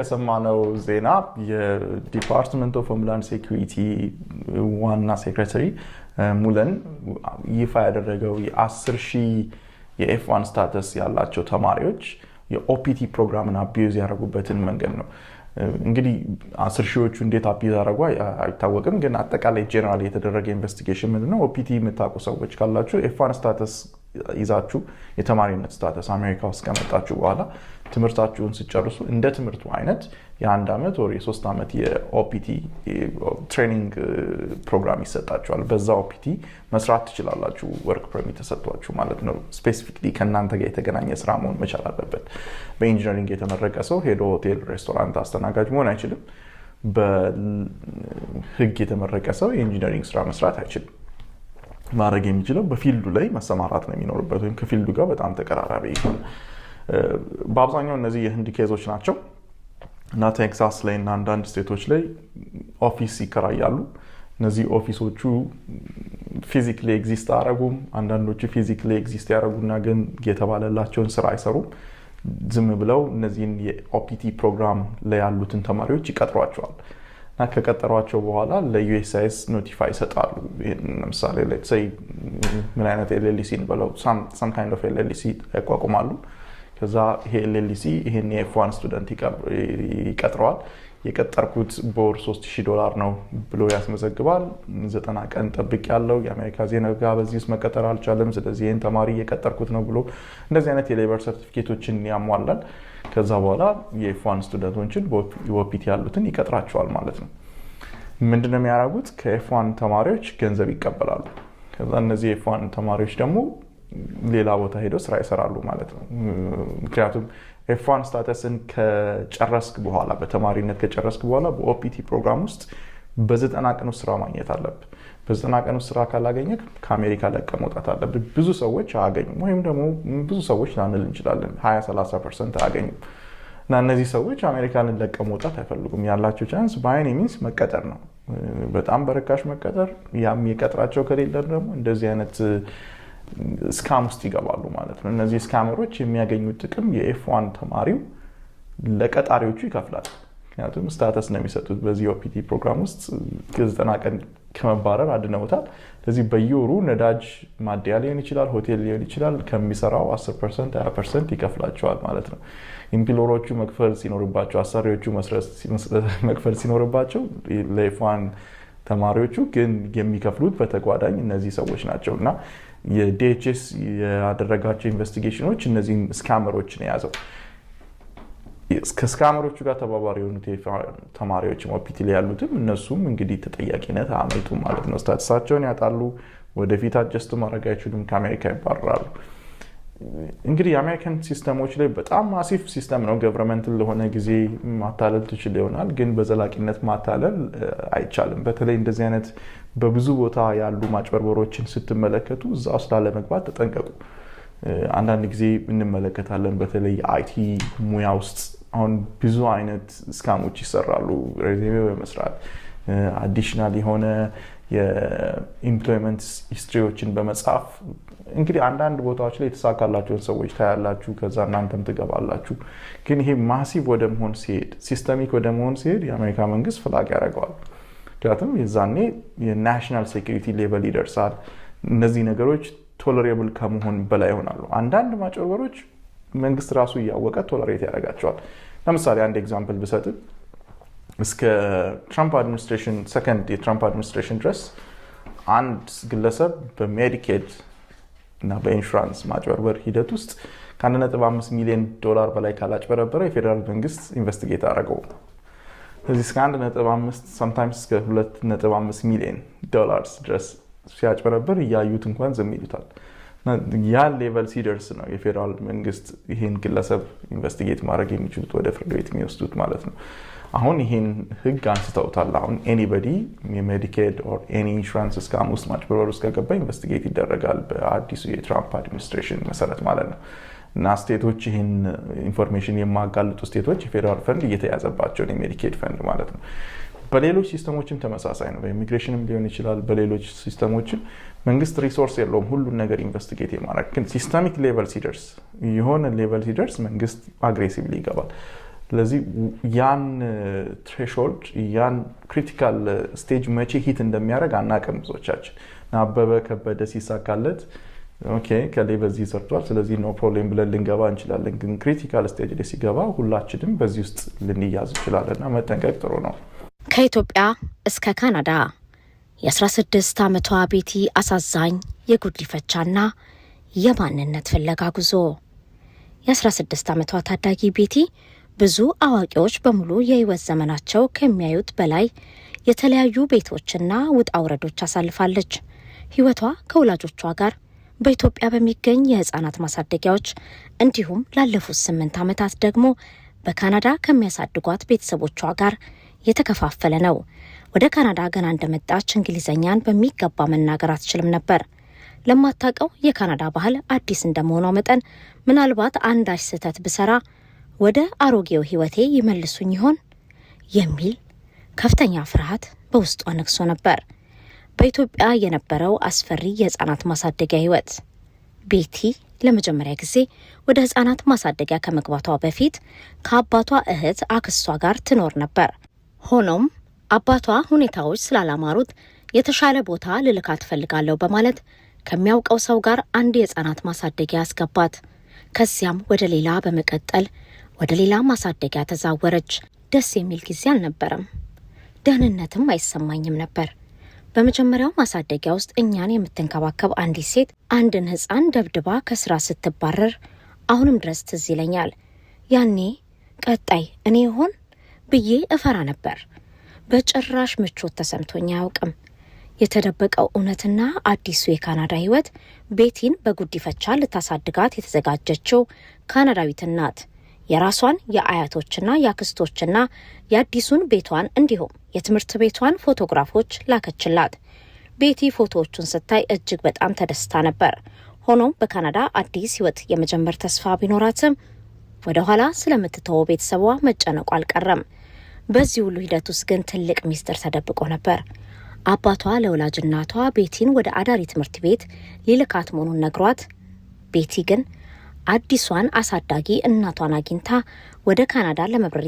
ከሰማነው ዜና የዲፓርትመንት ኦፍ ሆምላንድ ሴኩሪቲ ዋና ሴክሬታሪ ሙለን ይፋ ያደረገው የ10,000 የኤፍ1 ስታተስ ያላቸው ተማሪዎች የኦፒቲ ፕሮግራምን አቢዩዝ ያደረጉበትን መንገድ ነው። እንግዲህ 10,000ዎቹ እንዴት አቢዩዝ ያደረጉ አይታወቅም፣ ግን አጠቃላይ ጄነራል የተደረገ ኢንቨስቲጌሽን ምንድነው? ኦፒቲ የምታውቁ ሰዎች ካላችሁ ኤፍ1 ስታተስ ይዛችሁ የተማሪነት ስታተስ አሜሪካ ውስጥ ከመጣችሁ በኋላ ትምህርታችሁን ሲጨርሱ እንደ ትምህርቱ አይነት የ1 ዓመት ወይ የ3 ዓመት የኦፒቲ ትሬኒንግ ፕሮግራም ይሰጣችኋል። በዛ ኦፒቲ መስራት ትችላላችሁ። ወርክ ፐርሚት ተሰጥቷችሁ ማለት ነው። ስፔሲፊክሊ ከእናንተ ጋር የተገናኘ ስራ መሆን መቻል አለበት። በኢንጂነሪንግ የተመረቀ ሰው ሄዶ ሆቴል፣ ሬስቶራንት አስተናጋጅ መሆን አይችልም። በህግ የተመረቀ ሰው የኢንጂነሪንግ ስራ መስራት አይችልም። ማድረግ የሚችለው በፊልዱ ላይ መሰማራት ነው የሚኖርበት፣ ወይም ከፊልዱ ጋር በጣም ተቀራራቢ ይሆን። በአብዛኛው እነዚህ የህንድ ኬዞች ናቸው እና ቴክሳስ ላይ እና አንዳንድ ስቴቶች ላይ ኦፊስ ይከራያሉ። እነዚህ ኦፊሶቹ ፊዚክሊ ኤግዚስት አያደርጉም። አንዳንዶቹ ፊዚክሊ ኤግዚስት ያደርጉና ግን የተባለላቸውን ስራ አይሰሩም። ዝም ብለው እነዚህን የኦፒቲ ፕሮግራም ላይ ያሉትን ተማሪዎች ይቀጥሯቸዋል እና ከቀጠሯቸው በኋላ ለዩኤስሲአይኤስ ኖቲፋይ ይሰጣሉ። ለምሳሌ ምን አይነት ኤልኤልሲ ብለው some kind of ኤልኤልሲ ያቋቁማሉ። ከዛ ይሄ ኤልኤልሲ ይሄን የኤፍ1 ስቱደንት ይቀጥረዋል። የቀጠርኩት በወር $3,000 ነው ብሎ ያስመዘግባል። 90 ቀን ጠብቅ ያለው የአሜሪካ ዜና ጋር በዚህ ውስጥ መቀጠር አልቻለም፣ ስለዚህ ይሄን ተማሪ የቀጠርኩት ነው ብሎ እንደዚህ አይነት የሌበር ሰርቲፊኬቶችን ያሟላል። ከዛ በኋላ የኤፍ1 ስቱደንቶችን በኦፒቲ ያሉትን ይቀጥራቸዋል ማለት ነው። ምንድነው የሚያደርጉት? ከኤፍ1 ተማሪዎች ገንዘብ ይቀበላሉ። ከዛ እነዚህ የኤፍ1 ተማሪዎች ደግሞ ሌላ ቦታ ሄደው ስራ ይሰራሉ ማለት ነው። ምክንያቱም ኤፍ1 ስታተስን ከጨረስክ በኋላ በተማሪነት ከጨረስክ በኋላ በኦፒቲ ፕሮግራም ውስጥ በ90 ቀን ውስጥ ስራ ማግኘት አለብህ። በ90 ቀን ውስጥ ስራ ካላገኘህ ከአሜሪካ ለቀህ መውጣት አለብህ። ብዙ ሰዎች አያገኙም፣ ወይም ደግሞ ብዙ ሰዎች ላንል እንችላለን 20-30% አያገኙም። እና እነዚህ ሰዎች አሜሪካንን ለቀህ መውጣት አይፈልጉም። ያላቸው ቻንስ በአይኒ ሚንስ መቀጠር ነው፣ በጣም በርካሽ መቀጠር። ያም የቀጥራቸው ከሌለ ደግሞ እንደዚህ አይነት ስካም ውስጥ ይገባሉ ማለት ነው። እነዚህ ስካመሮች የሚያገኙት ጥቅም የኤፍ1 ተማሪው ለቀጣሪዎቹ ይከፍላል። ምክንያቱም ስታተስ ነው የሚሰጡት በዚህ ኦፒቲ ፕሮግራም ውስጥ 90 ቀን ከመባረር አድነውታል። ስለዚህ በየወሩ ነዳጅ ማደያ ሊሆን ይችላል፣ ሆቴል ሊሆን ይችላል፣ ከሚሰራው 10% 20% ይከፍላቸዋል ማለት ነው። ኢምፕሎሮቹ መክፈል ሲኖርባቸው፣ አሰሪዎቹ መክፈል ሲኖርባቸው ለኤፍ1 ተማሪዎቹ ግን የሚከፍሉት በተጓዳኝ እነዚህ ሰዎች ናቸው። እና የዲኤችኤስ ያደረጋቸው ኢንቨስቲጌሽኖች እነዚህን ስካመሮችን የያዘው ከስካመሮቹ ጋር ተባባሪ የሆኑት ተማሪዎች ኦፒቲ ላይ ያሉትም እነሱም እንግዲህ ተጠያቂነት አያመልጡም ማለት ነው። ስታተሳቸውን ያጣሉ፣ ወደፊት አጀስት ማድረግ አይችሉም፣ ከአሜሪካ ይባረራሉ። እንግዲህ የአሜሪካን ሲስተሞች ላይ በጣም ማሲፍ ሲስተም ነው። ገቨርንመንትን ለሆነ ጊዜ ማታለል ትችል ይሆናል፣ ግን በዘላቂነት ማታለል አይቻልም። በተለይ እንደዚህ አይነት በብዙ ቦታ ያሉ ማጭበርበሮችን ስትመለከቱ እዛ ውስጥ ላለመግባት ተጠንቀቁ። አንዳንድ ጊዜ እንመለከታለን፣ በተለይ አይቲ ሙያ ውስጥ አሁን ብዙ አይነት ስካሞች ይሰራሉ። ሬዚሜ በመስራት አዲሽናል የሆነ የኢምፕሎይመንት ሂስትሪዎችን በመጻፍ እንግዲህ አንዳንድ ቦታዎች ላይ የተሳካላቸውን ሰዎች ታያላችሁ። ከዛ እናንተም ትገባላችሁ። ግን ይሄ ማሲቭ ወደ መሆን ሲሄድ፣ ሲስተሚክ ወደ መሆን ሲሄድ የአሜሪካ መንግስት ፍላግ ያደርገዋል። ምክንያቱም የዛኔ የናሽናል ሴኩሪቲ ሌቨል ይደርሳል። እነዚህ ነገሮች ቶለሬብል ከመሆን በላይ ይሆናሉ። አንዳንድ ማጭበርበሮች መንግስት ራሱ እያወቀ ቶለሬት ያደርጋቸዋል። ለምሳሌ አንድ ኤግዛምፕል ብሰጥ እስከ ትራምፕ አድሚኒስትሬሽን ሰከንድ የትራምፕ አድሚኒስትሬሽን ድረስ አንድ ግለሰብ በሜዲኬድ እና በኢንሹራንስ ማጭበርበር ሂደት ውስጥ ከ1.5 ሚሊዮን ዶላር በላይ ካላጭበረበረ የፌዴራል መንግስት ኢንቨስቲጌት አደረገው። ስለዚህ እስከ 1.5 sometimes እስከ 2.5 ሚሊዮን ዶላር ድረስ ሲያጭበረበር እያዩት እንኳን ዝም ይሉታል። ያ ሌቨል ሲደርስ ነው የፌዴራል መንግስት ይሄን ግለሰብ ኢንቨስቲጌት ማድረግ የሚችሉት፣ ወደ ፍርድ ቤት የሚወስዱት ማለት ነው። አሁን ይሄን ህግ አንስተውታል። አሁን ኤኒባዲ የሜዲኬድ ኦር ኤኒ ኢንሹራንስ ስካም ውስጥ ማጭበርበር ውስጥ ከገባ ኢንቨስቲጌት ይደረጋል በአዲሱ የትራምፕ አድሚኒስትሬሽን መሰረት ማለት ነው። እና ስቴቶች ይህን ኢንፎርሜሽን የማጋልጡ ስቴቶች የፌዴራል ፈንድ እየተያዘባቸው ነው፣ የሜዲኬድ ፈንድ ማለት ነው። በሌሎች ሲስተሞችም ተመሳሳይ ነው። በኢሚግሬሽንም ሊሆን ይችላል። በሌሎች ሲስተሞችም መንግስት ሪሶርስ የለውም ሁሉን ነገር ኢንቨስቲጌት የማድረግ ግን ሲስተሚክ ሌቨል ሲደርስ የሆነ ሌቨል ሲደርስ መንግስት አግሬሲቭሊ ይገባል። ስለዚህ ያን ትሬሾልድ ያን ክሪቲካል ስቴጅ መቼ ሂት እንደሚያደርግ አናውቅም ብዙዎቻችን። አበበ ከበደ ሲሳካለት ኦኬ ከላይ በዚህ ሰርቷል ስለዚህ ኖ ፕሮብሌም ብለን ልንገባ እንችላለን። ግን ክሪቲካል ስቴጅ ላይ ሲገባ ሁላችንም በዚህ ውስጥ ልንያዝ እንችላለንና መጠንቀቅ ጥሩ ነው። ከኢትዮጵያ እስከ ካናዳ የ16 ዓመቷ ቤቲ አሳዛኝ የጉዲፈቻና የማንነት ፍለጋ ጉዞ። የ16 ዓመቷ ታዳጊ ቤቲ ብዙ አዋቂዎች በሙሉ የህይወት ዘመናቸው ከሚያዩት በላይ የተለያዩ ቤቶችና ውጣ ውረዶች አሳልፋለች። ህይወቷ ከወላጆቿ ጋር በኢትዮጵያ በሚገኝ የህፃናት ማሳደጊያዎች እንዲሁም ላለፉት 8 ዓመታት ደግሞ በካናዳ ከሚያሳድጓት ቤተሰቦቿ ጋር የተከፋፈለ ነው። ወደ ካናዳ ገና እንደመጣች እንግሊዘኛን በሚገባ መናገር አትችልም ነበር። ለማታውቀው የካናዳ ባህል አዲስ እንደመሆኗ መጠን ምናልባት አንዳች ስህተት ብሰራ ወደ አሮጌው ህይወቴ ይመልሱኝ ይሆን የሚል ከፍተኛ ፍርሃት በውስጧ ነግሶ ነበር። በኢትዮጵያ የነበረው አስፈሪ የህፃናት ማሳደጊያ ህይወት። ቤቲ ለመጀመሪያ ጊዜ ወደ ህፃናት ማሳደጊያ ከመግባቷ በፊት ከአባቷ እህት አክስቷ ጋር ትኖር ነበር። ሆኖም አባቷ ሁኔታዎች ስላላማሩት የተሻለ ቦታ ልልካት ፈልጋለሁ በማለት ከሚያውቀው ሰው ጋር አንድ የህፃናት ማሳደጊያ አስገባት። ከዚያም ወደ ሌላ በመቀጠል ወደ ሌላ ማሳደጊያ ተዛወረች። ደስ የሚል ጊዜ አልነበረም። ደህንነትም አይሰማኝም ነበር። በመጀመሪያው ማሳደጊያ ውስጥ እኛን የምትንከባከብ አንዲት ሴት አንድን ህፃን ደብድባ ከስራ ስትባረር አሁንም ድረስ ትዝ ይለኛል። ያኔ ቀጣይ እኔ ይሆን ብዬ እፈራ ነበር። በጭራሽ ምቾት ተሰምቶኝ አያውቅም። የተደበቀው እውነትና አዲሱ የካናዳ ህይወት ቤቲን በጉዲፈቻ ልታሳድጋት የተዘጋጀችው ካናዳዊት እናት የራሷን የአያቶችና የአክስቶችና የአዲሱን ቤቷን እንዲሁም የትምህርት ቤቷን ፎቶግራፎች ላከችላት። ቤቲ ፎቶዎቹን ስታይ እጅግ በጣም ተደስታ ነበር። ሆኖም በካናዳ አዲስ ህይወት የመጀመር ተስፋ ቢኖራትም ወደ ኋላ ስለምትተወው ቤተሰቧ መጨነቁ አልቀረም። በዚህ ሁሉ ሂደት ውስጥ ግን ትልቅ ሚስጥር ተደብቆ ነበር። አባቷ ለወላጅ እናቷ ቤቲን ወደ አዳሪ ትምህርት ቤት ሊልካት መሆኑን ነግሯት፣ ቤቲ ግን አዲሷን አሳዳጊ እናቷን አግኝታ ወደ ካናዳ ለመብረር